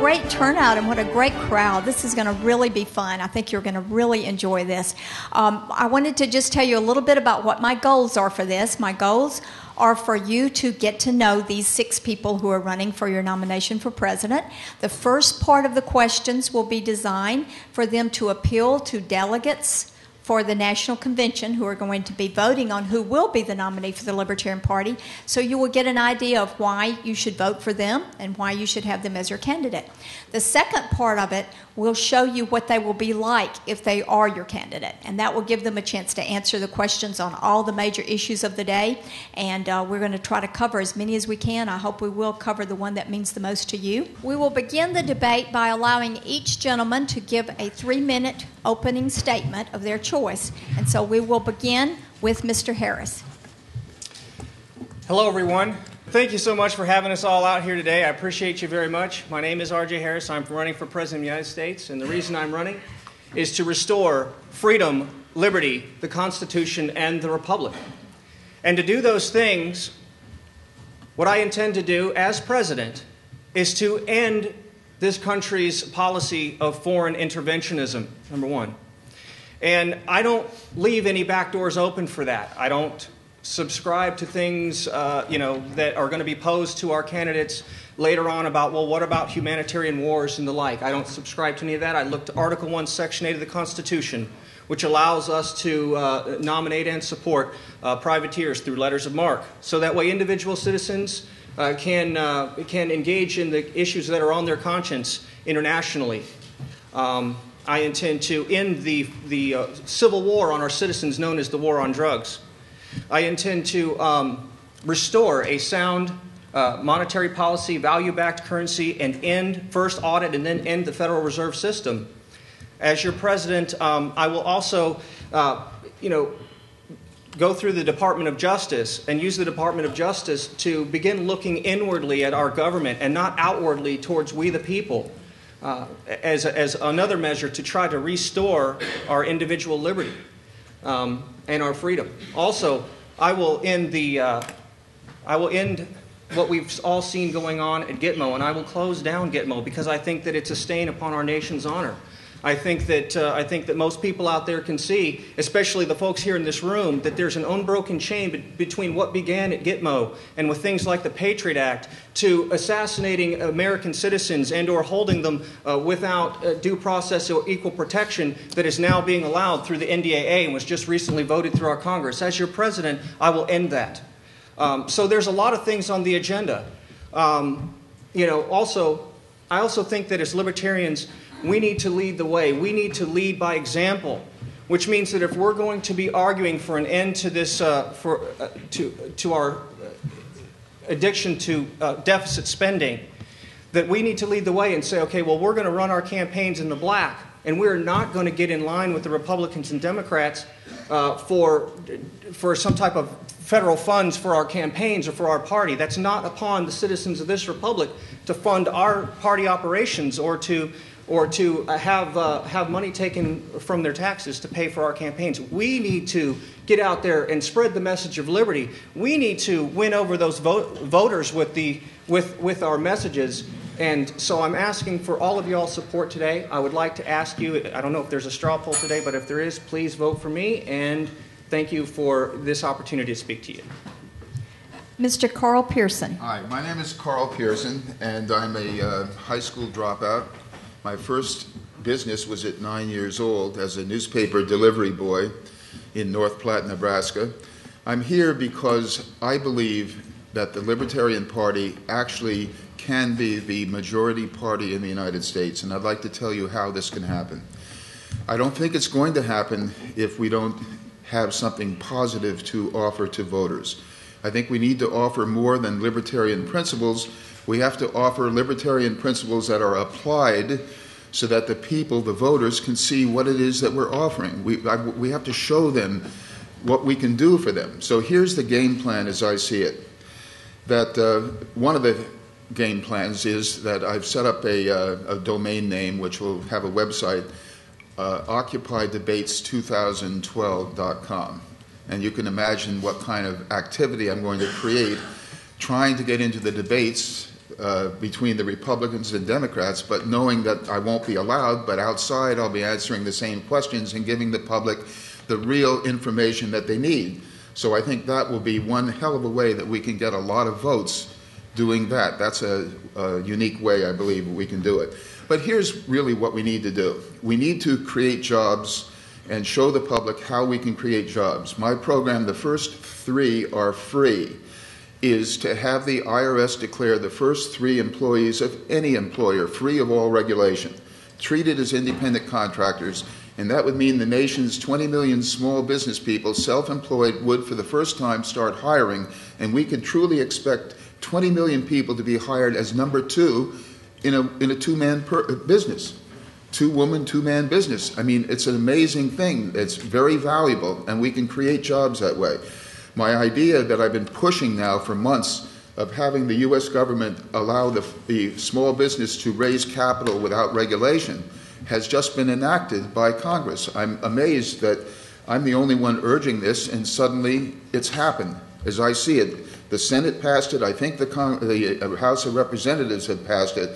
great turnout and what a great crowd. This is going to really be fun. I think you're going to really enjoy this. I wanted to just tell you a little bit about what my goals are for this. My goals are for you to get to know these 6 people who are running for your nomination for president. The first part of the questions will be designed for them to appeal to delegates for the National Convention who are going to be voting on who will be the nominee for the Libertarian Party. So you will get an idea of why you should vote for them and why you should have them as your candidate. The second part of it will show you what they will be like if they are your candidate. And that will give them a chance to answer the questions on all the major issues of the day. And we're going to try to cover as many as we can. I hope we will cover the one that means the most to you. We will begin the debate by allowing each gentleman to give a 3-minute opening statement of their choice. And so we will begin with Mr. Harris. Hello, everyone. Thank you so much for having us all out here today. I appreciate you very much. My name is R.J. Harris. I'm running for President of the United States, and the reason I'm running is to restore freedom, liberty, the Constitution, and the Republic. And to do those things, what I intend to do as President is to end this country's policy of foreign interventionism, number one. And I don't leave any back doors open for that. I don't subscribe to things that are going to be posed to our candidates later on about, well, what about humanitarian wars and the like. I don't subscribe to any of that. I look to Article 1, Section 8 of the Constitution, which allows us to nominate and support privateers through letters of marque. So that way individual citizens can engage in the issues that are on their conscience internationally. I intend to end the civil war on our citizens known as the war on drugs. I intend to restore a sound monetary policy, value-backed currency, and first audit and then end the Federal Reserve System. As your president, I will also, go through the Department of Justice and use the Department of Justice to begin looking inwardly at our government and not outwardly towards we the people as another measure to try to restore our individual liberty. And our freedom. Also, I will end what we've all seen going on at Gitmo, and I will close down Gitmo because I think that it's a stain upon our nation's honor. I think that most people out there can see, especially the folks here in this room, that there's an unbroken chain between what began at Gitmo and with things like the Patriot Act to assassinating American citizens and or holding them without due process or equal protection that is now being allowed through the NDAA and was just recently voted through our Congress. As your president, I will end that. So there's a lot of things on the agenda. I also think that as libertarians, we need to lead the way. We need to lead by example, which means that if we're going to be arguing for an end to this, to our addiction to deficit spending, that we need to lead the way and say, okay, well, we're going to run our campaigns in the black, and we're not going to get in line with the Republicans and Democrats for some type of federal funds for our campaigns or for our party. That's not upon the citizens of this republic to fund our party operations or to have money taken from their taxes to pay for our campaigns. We need to get out there and spread the message of liberty. We need to win over those voters with our messages. And so I'm asking for all of y'all's support today. I would like to ask you, I don't know if there's a straw poll today, but if there is, please vote for me. And thank you for this opportunity to speak to you. Mr. Carl Pearson. Hi, my name is Carl Pearson, and I'm a high school dropout. My first business was at 9 years old as a newspaper delivery boy in North Platte, Nebraska. I'm here because I believe that the Libertarian Party actually can be the majority party in the United States, and I'd like to tell you how this can happen. I don't think it's going to happen if we don't have something positive to offer to voters. I think we need to offer more than libertarian principles. We have to offer libertarian principles that are applied so that the people, the voters, can see what it is that we're offering. We have to show them what we can do for them. So here's the game plan as I see it. That one of the game plans is that I've set up a domain name which will have a website, occupydebates2012.com. And you can imagine what kind of activity I'm going to create trying to get into the debates between the Republicans and Democrats, but knowing that I won't be allowed, but outside I'll be answering the same questions and giving the public the real information that they need. So I think that will be one hell of a way that we can get a lot of votes doing that. That's a unique way, I believe, we can do it. But here's really what we need to do. We need to create jobs and show the public how we can create jobs. My program, the first 3 are free, is to have the IRS declare the first 3 employees of any employer free of all regulation, treated as independent contractors, and that would mean the nation's 20 million small business people, self-employed, would for the first time start hiring, and we could truly expect 20 million people to be hired as number 2 in a two-man business. 2-woman, 2-man business. I mean, it's an amazing thing. It's very valuable, and we can create jobs that way. My idea that I've been pushing now for months of having the U.S. government allow the small business to raise capital without regulation has just been enacted by Congress. I'm amazed that I'm the only one urging this, and suddenly it's happened, as I see it. The Senate passed it. I think the House of Representatives have passed it,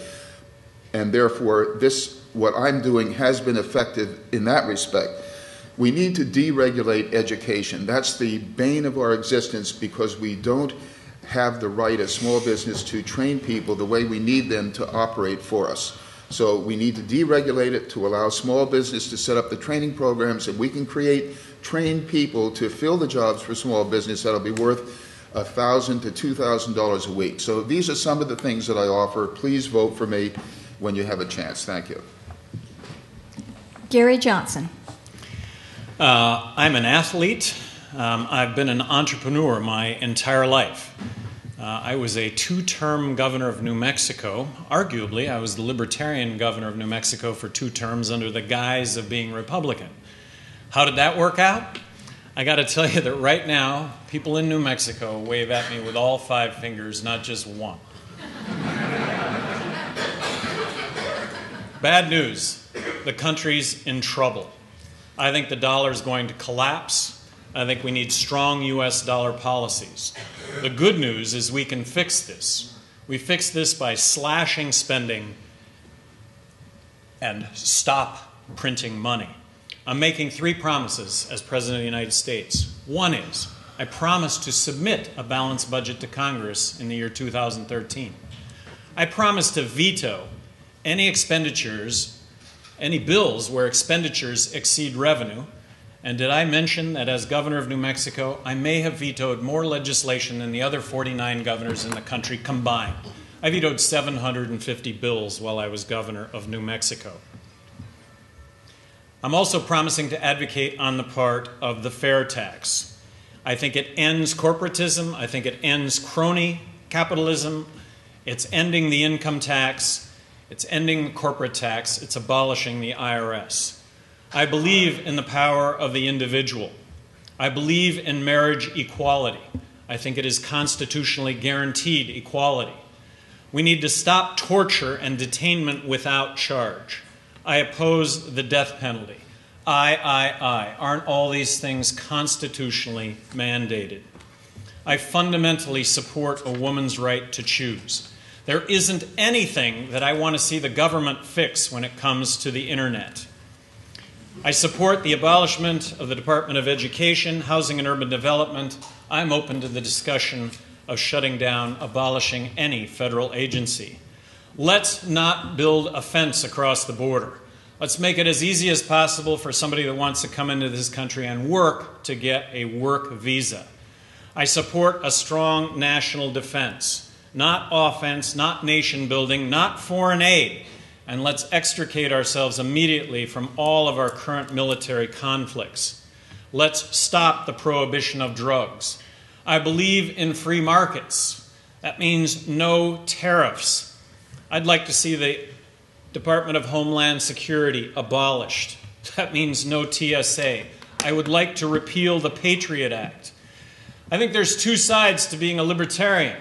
and therefore what I'm doing has been effective in that respect. We need to deregulate education. That's the bane of our existence because we don't have the right as small business to train people the way we need them to operate for us. So we need to deregulate it to allow small business to set up the training programs, and we can create trained people to fill the jobs for small business that'll be worth $1,000 to $2,000 a week. So these are some of the things that I offer. Please vote for me when you have a chance. Thank you. Gary Johnson. I'm an athlete. I've been an entrepreneur my entire life. I was a 2-term governor of New Mexico. Arguably, I was the Libertarian governor of New Mexico for 2 terms under the guise of being Republican. How did that work out? I got to tell you that right now, people in New Mexico wave at me with all 5 fingers, not just one. Bad news. The country's in trouble. I think the dollar is going to collapse. I think we need strong U.S. dollar policies. The good news is we can fix this. We fix this by slashing spending and stop printing money. I'm making 3 promises as President of the United States. One is, I promise to submit a balanced budget to Congress in the year 2013. I promise to veto any expenditures, any bills where expenditures exceed revenue. And did I mention that as governor of New Mexico, I may have vetoed more legislation than the other 49 governors in the country combined? I vetoed 750 bills while I was governor of New Mexico. I'm also promising to advocate on the part of the fair tax. I think it ends corporatism. I think it ends crony capitalism. It's ending the income tax. It's ending the corporate tax. It's abolishing the IRS. I believe in the power of the individual. I believe in marriage equality. I think it is constitutionally guaranteed equality. We need to stop torture and detainment without charge. I oppose the death penalty. Aren't all these things constitutionally mandated? I fundamentally support a woman's right to choose. There isn't anything that I want to see the government fix when it comes to the internet. I support the abolishment of the Department of Education, Housing and Urban Development. I'm open to the discussion of shutting down, abolishing any federal agency. Let's not build a fence across the border. Let's make it as easy as possible for somebody that wants to come into this country and work to get a work visa. I support a strong national defense, not offense, not nation building, not foreign aid. And let's extricate ourselves immediately from all of our current military conflicts. Let's stop the prohibition of drugs. I believe in free markets. That means no tariffs. I'd like to see the Department of Homeland Security abolished. That means no TSA. I would like to repeal the Patriot Act. I think there's 2 sides to being a libertarian.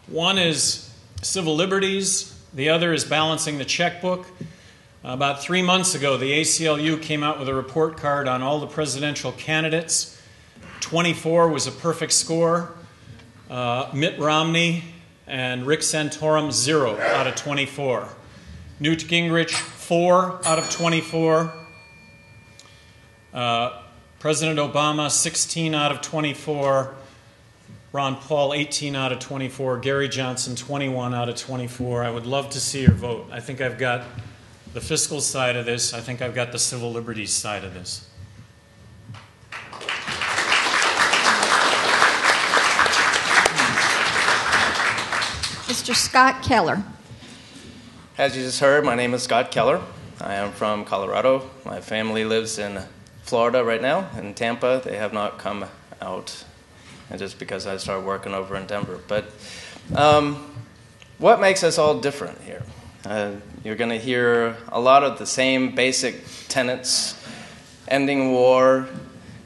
One is civil liberties. The other is balancing the checkbook. About 3 months ago, the ACLU came out with a report card on all the presidential candidates. 24 was a perfect score. Mitt Romney And Rick Santorum, 0 out of 24. Newt Gingrich, 4 out of 24. President Obama, 16 out of 24. Ron Paul, 18 out of 24. Gary Johnson, 21 out of 24. I would love to see your vote. I think I've got the fiscal side of this. I think I've got the civil liberties side of this. Mr. Scott Keller. As you just heard, my name is Scott Keller. I am from Colorado. My family lives in Florida right now, in Tampa. They have not come out, and just because I started working over in Denver. But what makes us all different here? You're going to hear a lot of the same basic tenets: ending war,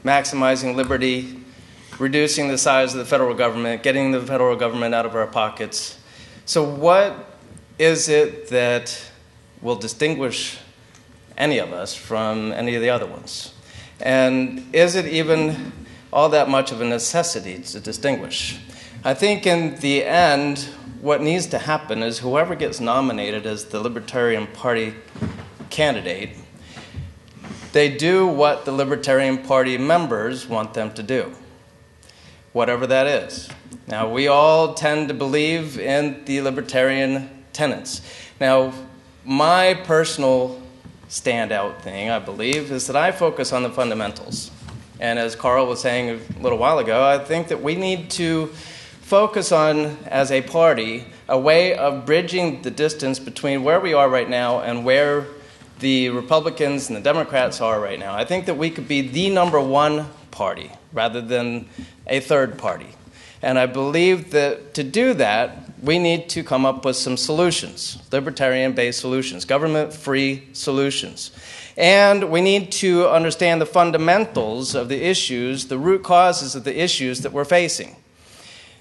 maximizing liberty, reducing the size of the federal government, getting the federal government out of our pockets. So what is it that will distinguish any of us from any of the other ones? And is it even all that much of a necessity to distinguish? I think in the end, what needs to happen is whoever gets nominated as the Libertarian Party candidate, they do what the Libertarian Party members want them to do, whatever that is. Now, we all tend to believe in the libertarian tenets. Now, my personal standout thing, I believe, is that I focus on the fundamentals. And as Carl was saying a little while ago, I think that we need to focus on, as a party, a way of bridging the distance between where we are right now and where the Republicans and the Democrats are right now. I think that we could be the number one party rather than a third party. And I believe that to do that, we need to come up with some solutions, libertarian-based solutions, government-free solutions. And we need to understand the fundamentals of the issues, the root causes of the issues that we're facing.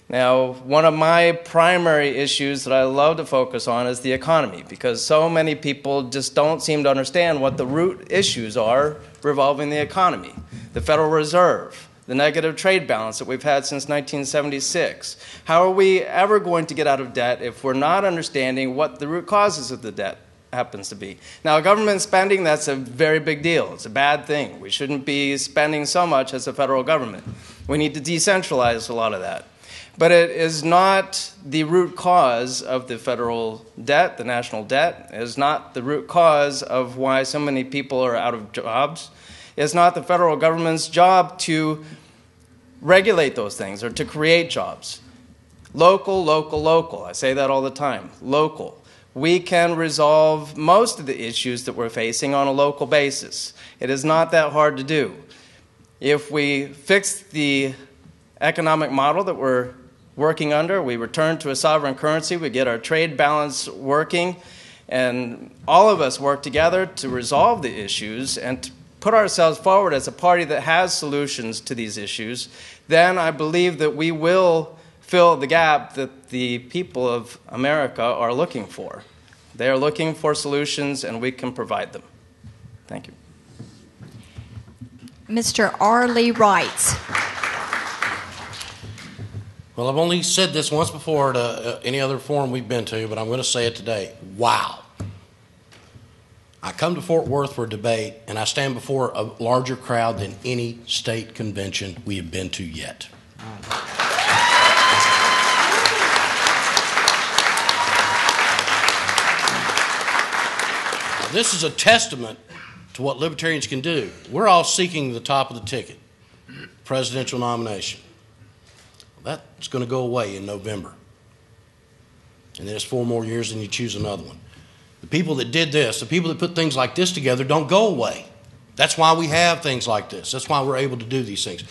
Now, one of my primary issues that I love to focus on is the economy, because so many people just don't seem to understand what the root issues are revolving the economy. The Federal Reserve, the negative trade balance that we've had since 1976. How are we ever going to get out of debt if we're not understanding what the root causes of the debt happens to be? Now, government spending, that's a very big deal. It's a bad thing. We shouldn't be spending so much as a federal government. We need to decentralize a lot of that. But it is not the root cause of the federal debt, the national debt. It is not the root cause of why so many people are out of jobs. It's not the federal government's job to regulate those things or to create jobs. Local, local, local. I say that all the time. Local. We can resolve most of the issues that we're facing on a local basis. It is not that hard to do. If we fix the economic model that we're working under, we return to a sovereign currency, we get our trade balance working, and all of us work together to resolve the issues and to put ourselves forward as a party that has solutions to these issues, then I believe that we will fill the gap that the people of America are looking for. They are looking for solutions, and we can provide them. Thank you. Mr. R. Lee Wright. Well, I've only said this once before at any other forum we've been to, but I'm going to say it today. Wow. I come to Fort Worth for a debate, and I stand before a larger crowd than any state convention we have been to yet. Now, this is a testament to what libertarians can do. We're all seeking the top of the ticket, presidential nomination. That's going to go away in November. And then it's 4 more years and you choose another one. The people that did this, the people that put things like this together don't go away. That's why we have things like this. That's why we're able to do these things.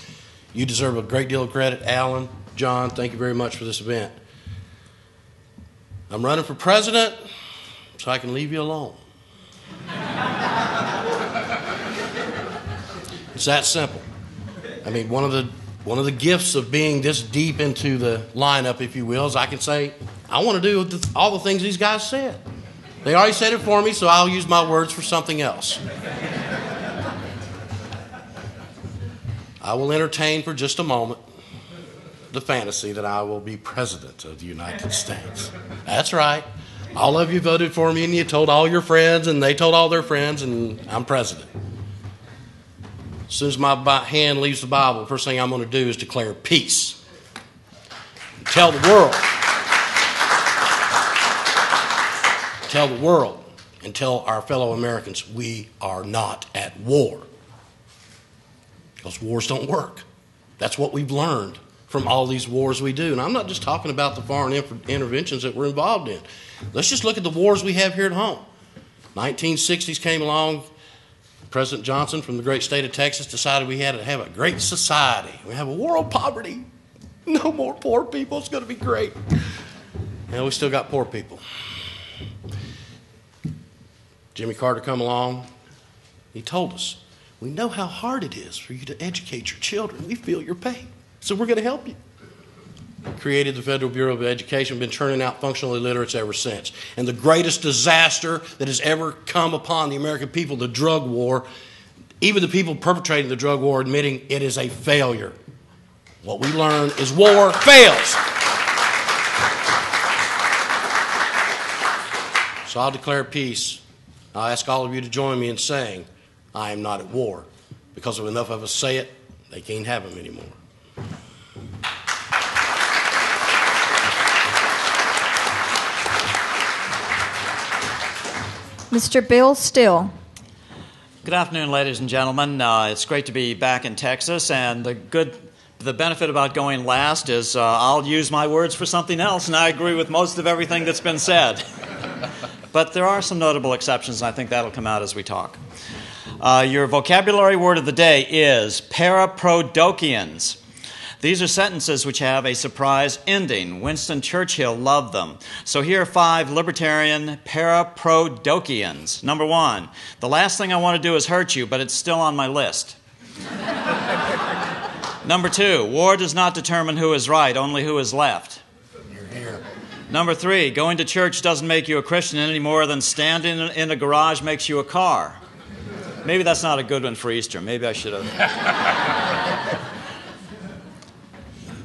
You deserve a great deal of credit. Alan, John, thank you very much for this event. I'm running for president so I can leave you alone. It's that simple. I mean, one of the gifts of being this deep into the lineup, if you will, is I can say, I want to do all the things these guys said. They already said it for me, so I'll use my words for something else. I will entertain for just a moment the fantasy that I will be president of the United States. That's right. All of you voted for me, and you told all your friends, and they told all their friends, and I'm president. As soon as my hand leaves the Bible, the first thing I'm going to do is declare peace. Tell the world, and tell our fellow Americans we are not at war. Because wars don't work. That's what we've learned from all these wars we do. And I'm not just talking about the foreign interventions that we're involved in. Let's just look at the wars we have here at home. 1960s came along. President Johnson from the great state of Texas decided we had to have a great society. We have a war on poverty. No more poor people. It's going to be great. And we still got poor people. Jimmy Carter come along. He told us, we know how hard it is for you to educate your children. We feel your pain, so we're going to help you. Created the Federal Bureau of Education, been churning out functional illiterates ever since. And the greatest disaster that has ever come upon the American people, the drug war, even the people perpetrating the drug war admitting it is a failure. What we learn is war fails. So I'll declare peace. I'll ask all of you to join me in saying, I am not at war. Because if enough of us say it, they can't have them anymore. Mr. Bill Still. Good afternoon, ladies and gentlemen. It's great to be back in Texas, and the benefit about going last is I'll use my words for something else, and I agree with most of everything that's been said. But there are some notable exceptions, and I think that'll come out as we talk. Your vocabulary word of the day is paraprodokians. These are sentences which have a surprise ending. Winston Churchill loved them. So here are 5 libertarian paraprodokians. Number 1, the last thing I want to do is hurt you, but it's still on my list. Number 2, war does not determine who is right, only who is left. Number 3, going to church doesn't make you a Christian any more than standing in a garage makes you a car. Maybe that's not a good one for Easter. Maybe I should have.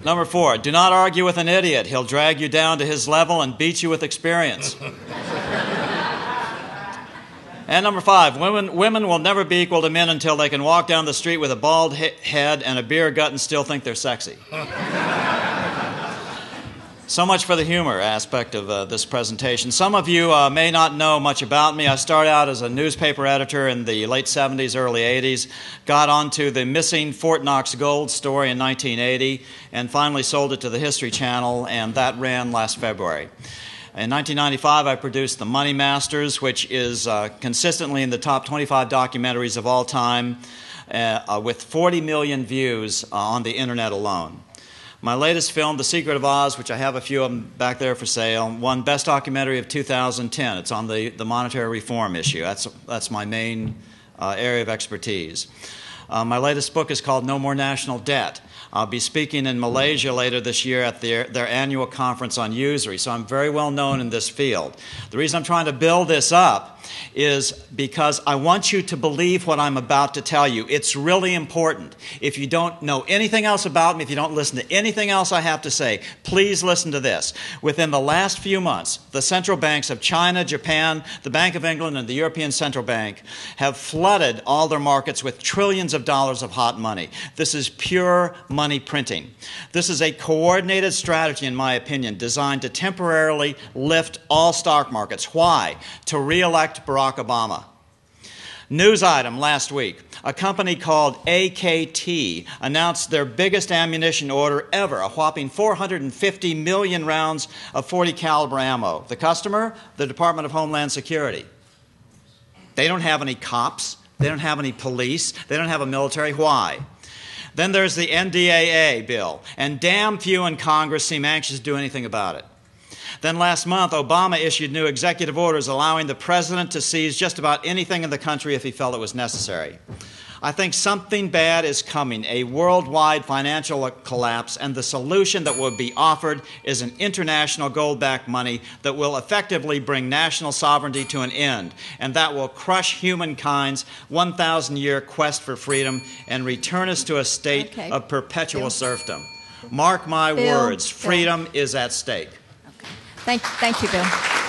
Number 4, do not argue with an idiot. He'll drag you down to his level and beat you with experience. And number 5, women will never be equal to men until they can walk down the street with a bald head and a beer gut and still think they're sexy. So much for the humor aspect of this presentation. Some of you may not know much about me. I started out as a newspaper editor in the late 70s, early 80s, got onto the missing Fort Knox gold story in 1980, and finally sold it to the History Channel, and that ran last February. In 1995, I produced The Money Masters, which is consistently in the top 25 documentaries of all time, with 40 million views on the internet alone. My latest film, The Secret of Oz, which I have a few of them back there for sale, won Best Documentary of 2010. It's on the monetary reform issue. That's my main area of expertise. My latest book is called No More National Debt. I'll be speaking in Malaysia later this year at their annual conference on usury, so I'm very well known in this field. The reason I'm trying to build this up is because I want you to believe what I'm about to tell you. It's really important. If you don't know anything else about me, if you don't listen to anything else I have to say, please listen to this. Within the last few months, the central banks of China, Japan, the Bank of England, and the European Central Bank have flooded all their markets with trillions of dollars of hot money. This is pure money printing. This is a coordinated strategy, in my opinion, designed to temporarily lift all stock markets. Why? To re-elect Barack Obama. News item last week. A company called AKT announced their biggest ammunition order ever, a whopping 450 million rounds of .40 caliber ammo. The customer? The Department of Homeland Security. They don't have any cops. They don't have any police. They don't have a military. Why? Then there's the NDAA bill, and damn few in Congress seem anxious to do anything about it. Then last month, Obama issued new executive orders allowing the president to seize just about anything in the country if he felt it was necessary. I think something bad is coming, a worldwide financial collapse, and the solution that will be offered is an international gold-backed money that will effectively bring national sovereignty to an end, and that will crush humankind's 1,000-year quest for freedom and return us to a state of perpetual serfdom. Mark my Bill, words, freedom is at stake. Thank you, Bill.